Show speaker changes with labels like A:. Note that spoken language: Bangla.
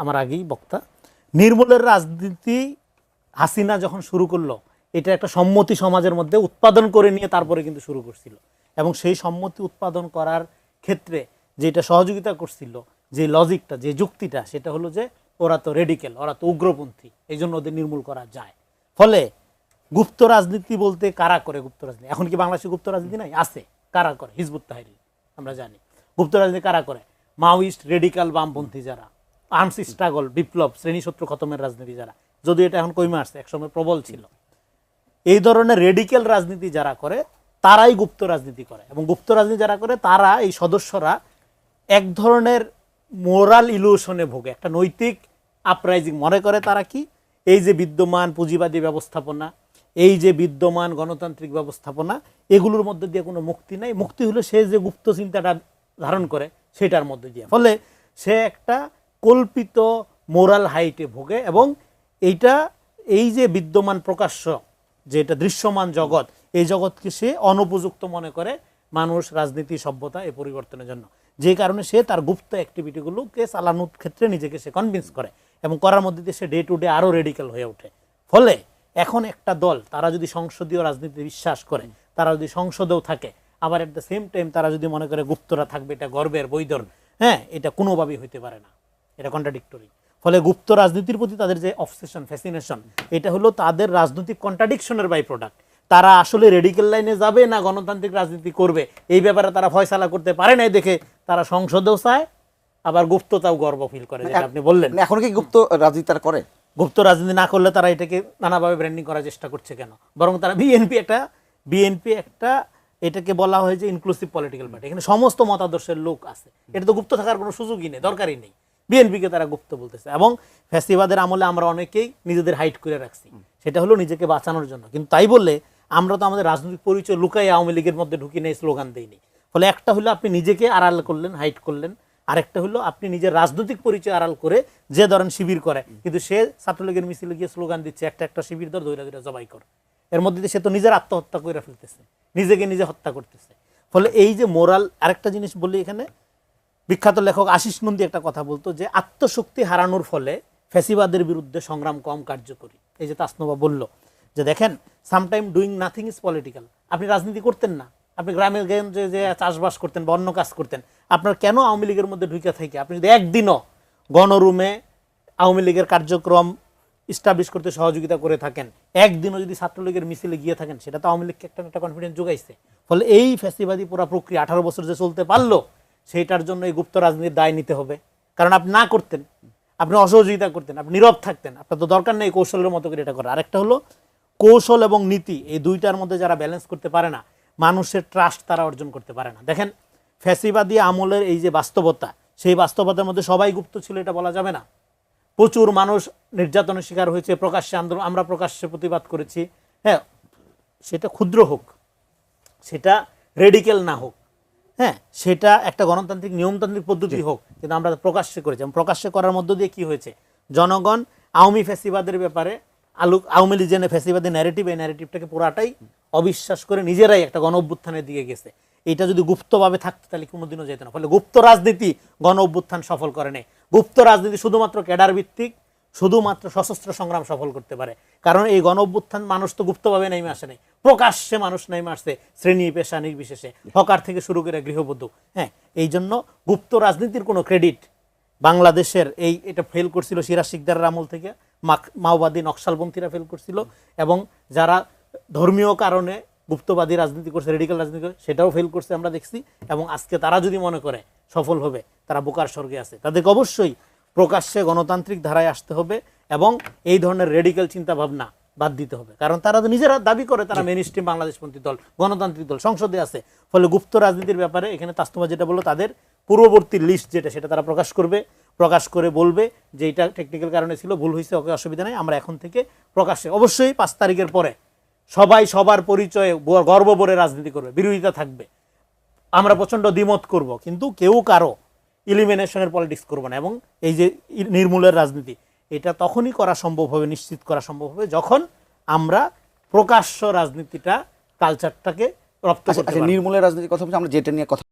A: আমার আগেই বক্তা, নির্মূলের রাজনীতি হাসিনা যখন শুরু করলো, এটা একটা সম্মতি সমাজের মধ্যে উৎপাদন করে নিয়ে তারপরে কিন্তু শুরু করছিল, এবং সেই সম্মতি উৎপাদন করার ক্ষেত্রে যেটা সহযোগিতা করছিল, যে লজিকটা, যে যুক্তিটা, সেটা হলো যে ওরা তো রেডিক্যাল, ওরা তো উগ্রপন্থী, এই জন্য ওদের নির্মূল করা যায়। ফলে গুপ্ত রাজনীতি বলতে কারা করে গুপ্ত রাজনীতি? এখন কি বাংলাদেশে গুপ্ত রাজনীতি নাই? আছে। কারা করে? হিজবুত তাহরির, আমরা জানি। গুপ্ত রাজনীতি কারা করে? মাওয়িস্ট, রেডিক্যাল, বামপন্থী যারা, আর্মস স্ট্রাগল, বিপ্লব, শ্রেণীশত্রু খতমের রাজনীতি যারা, যদি এটা এখন কমে আসছে, একসময় প্রবল ছিল। এই ধরনের রেডিক্যাল রাজনীতি যারা করে তারাই গুপ্ত রাজনীতি করে, এবং গুপ্ত রাজনীতি যারা করে তারা, এই সদস্যরা এক ধরনের মোরাল ইলুশনে ভোগে, একটা নৈতিক আপরাইজিং মনে করে। তারা কি, এই যে বিদ্যমান পুঁজিবাদী ব্যবস্থাপনা, এই যে বিদ্যমান গণতান্ত্রিক ব্যবস্থাপনা, এগুলোর মধ্যে দিয়ে কোনো মুক্তি নাই। মুক্তি হলো সে যে গুপ্ত চিন্তাটা ধারণ করে সেটার মধ্যে দিয়ে। ফলে সে একটা কল্পিত মোরাল হাইটে ভোগে, এবং এইটা, এই যে বিদ্যমান প্রকাশ্য, যেটা দৃশ্যমান জগৎ, এই জগৎকে সে অনুপযুক্ত মনে করে মানুষ, রাজনীতি, সভ্যতা এ পরিবর্তনের জন্য। যে কারণে সে তার গুপ্ত অ্যাক্টিভিটিগুলোকে চালানোর ক্ষেত্রে নিজেকে সে কনভিন্স করে, এবং করার মধ্যে দিয়ে সে ডে টু ডে আরও রেডিক্যাল হয়ে ওঠে। ফলে এখন একটা দল, তারা যদি সংসদীয় রাজনীতি বিশ্বাস করে, তারা যদি সংসদেও থাকে, আবার এট দ্য সেম টাইম তারা যদি মনে করে গুপ্তরা থাকবে, এটা গর্বের বৈধর, হ্যাঁ, এটা কোনোভাবেই হইতে পারে না, এটা কন্ট্রাডিক্টরি। ফলে গুপ্ত রাজনীতির প্রতি তাদের যে অবসেশন, ফ্যাসিনেশন, এটা হলো তাদের রাজনৈতিক কন্ট্রাডিকশনের বাই প্রোডাক্ট। তারা আসলে রেডিক্যাল লাইনে যাবে না গণতান্ত্রিক রাজনীতি করবে, এই ব্যাপারে তারা ফয়সালা করতে পারে না, দেখে তারা সংসদেও চায়, আবার গুপ্ততাও গর্ব ফিল করে, যেটা আপনি বললেন।
B: এখন কি গুপ্ত রাজনীতি তারা করে?
A: গুপ্ত রাজনীতি না করলে তারা এটাকে নানাভাবে ব্র্যান্ডিং করার চেষ্টা করছে কেন? বরং তারা বিএনপি একটা এটাকে বলা হয় যে ইনক্লুসিভ পলিটিক্যাল পার্টি, এখানে সমস্ত মতাদর্শের লোক আছে, এটা তো গুপ্ত থাকার কোনো সুযোগই নেই, দরকারই নেই। বিএনপিকে তারা গুপ্ত বলতেছে, এবং ফ্যাসিবাদের আমলে আমরা অনেকেই নিজেদের হাইট করে রাখছি, সেটা হলো নিজেকে বাঁচানোর জন্য। কিন্তু তাই বললে আমরা তো আমাদের রাজনৈতিক পরিচয় লুকাই আওয়ামী লীগের মধ্যে ঢুকি নেই, স্লোগান দেইনি। ফলে একটা হলো আপনি নিজেকে আড়াল করলেন, হাইট করলেন, আরেকটা হলো আপনি নিজের রাজনৈতিক পরিচয় আড়াল করে, যে ধরেন শিবির করে, কিন্তু সে ছাত্রলীগের মিছিলে গিয়ে স্লোগান দিচ্ছে, একটা শিবির ধর, দৈরা জবাই কর, এর মধ্যে সে তো নিজের আত্মহত্যা করে ফেলতেছে, নিজেকে নিজে হত্যা করতেছে। ফলে এই যে মোরাল, আরেকটা জিনিস বলি এখানে, বিখ্যাত লেখক আশিস নন্দী একটা কথা বলতো যে আত্মশক্তি হারানোর ফলে ফ্যাসিবাদের বিরুদ্ধে সংগ্রাম কম কার্যকরী। এই যে তাসনোবা বলল যে দেখেন, sometime doing nothing is political. আপনি রাজনীতি করতেন না, আপনি গ্রামের গঞ্জে যে চাষবাস করতেন বা অন্য কাজ করতেন, আপনার কেন আওয়ামী লীগের মধ্যে ঢুকে থাকে? আপনি যদি একদিনও গণরুমে আওয়ামী লীগের কার্যক্রম ইস্টাবলিশ করতে সহযোগিতা করে থাকেন, একদিনও যদি ছাত্রলীগের মিছিলে গিয়ে থাকেন, সেটা তো আওয়ামী লীগকে একটা কনফিডেন্স যোগাইছে। ফলে এই ফ্যাসিবাদী পুরা প্রক্রিয়া 18 বছর যে চলতে পারলো, সেইটার জন্য এই গুপ্ত রাজনীতির দায় নিতে হবে। কারণ আপনি না করতেন, আপনি অসহযোগিতা করতেন, আপনি নীরব থাকতেন, আপনার তো দরকার নেই কৌশলের মতো করে এটা করা। আরেকটা হলো কৌশল এবং নীতি, এই দুইটার মধ্যে যারা ব্যালেন্স করতে পারে না, মানুষের ট্রাস্ট তারা অর্জন করতে পারে না। দেখেন, ফ্যাসিবাদী আমলের এই যে বাস্তবতা, সেই বাস্তবতার মধ্যে সবাই গুপ্ত ছিল এটা বলা যাবে না। প্রচুর মানুষ নির্যাতনের শিকার হয়েছে, প্রকাশ্যে আন্দোলন, আমরা প্রকাশ্যে প্রতিবাদ করেছি, হ্যাঁ, সেটা ক্ষুদ্র হোক, সেটা রেডিক্যাল না হোক, হ্যাঁ, সেটা একটা গণতান্ত্রিক নিয়মতান্ত্রিক পদ্ধতি হোক, কিন্তু আমরা প্রকাশ্যে করেছি। প্রকাশ্যে করার মধ্য দিয়ে কি হয়েছে? জনগণ আওয়ামী ফ্যাসিবাদের ব্যাপারে, আওয়ামী লীগ যে ফ্যাসিবাদের ন্যারেটিভ, এই ন্যারেটিভটাকে পুরাটাই অবিশ্বাস করে নিজেরাই একটা গণ অভ্যুত্থানের দিকে গেছে। এটা যদি গুপ্তভাবে থাকতো তাহলে কোনোদিনও যেত না। ফলে গুপ্ত রাজনীতি গণ অভ্যুত্থান সফল করে নেই। গুপ্ত রাজনীতি শুধুমাত্র ক্যাডার ভিত্তিক, শুধুমাত্র সশস্ত্র সংগ্রাম সফল করতে পারে। কারণ এই গণ অভ্যুত্থান মানুষ তো গুপ্তভাবে নেমে আসে নাই, প্রকাশ্যে মানুষ নেমে আসছে, শ্রেণী পেশা নির্বিশেষে, হকার থেকে শুরু করে গৃহবধূ। হ্যাঁ, এই জন্য গুপ্ত রাজনীতির কোনো ক্রেডিট বাংলাদেশের এটা ফেল করছিল সিরাজ শিকদারের আমল থেকে, মাওবাদী নকশালপন্থীরা ফেল করছিল, এবং যারা ধর্মীয় কারণে গুপ্তবাদী রাজনীতি করছে, রেডিক্যাল রাজনীতি করছে, সেটাও ফেল করছে আমরা দেখছি। এবং আজকে তারা যদি মনে করে সফল হবে, তারা বোকার স্বর্গে আছে। তাদেরকে অবশ্যই প্রকাশ্যে গণতান্ত্রিক ধারায় আসতে হবে, এবং এই ধরনের রেডিক্যাল চিন্তা ভাবনা বাদ দিতে হবে। কারণ তারা তো নিজেরা দাবি করে তারা মেইন স্ট্রিম বাংলাদেশপন্থী দল, গণতান্ত্রিক দল, সংসদে আছে। ফলে গুপ্ত রাজনীতির ব্যাপারে এখানে তাসনোবা যেটা বললো, তাদের পূর্ববর্তী লিস্ট যেটা, সেটা তারা প্রকাশ করবে, প্রকাশ করে বলবে যে এটা টেকনিক্যাল কারণে ছিল, ভুল হয়েছে, ওকে, অসুবিধা নেই, আমরা এখন থেকে প্রকাশ্যে, অবশ্যই 5 তারিখের পরে সবাই সবার পরিচয়ে গর্ব ভরে রাজনীতি করবে, বিরোধিতা থাকবে, আমরা প্রচণ্ড দ্বিমত করব, কিন্তু কেউ কারো ইলিমিনেশনের পলিটিক্স করবো না। এবং এই যে নির্মূলের রাজনীতি, এটা তখনই করা সম্ভব হবে, নিশ্চিত করা সম্ভব হবে, যখন আমরা প্রকাশ্য রাজনীতিটা, কালচারটাকে রপ্ত করতে পারব।
B: নির্মূলের রাজনীতির কথা বলছি, আমরা যেটা নিয়ে কথা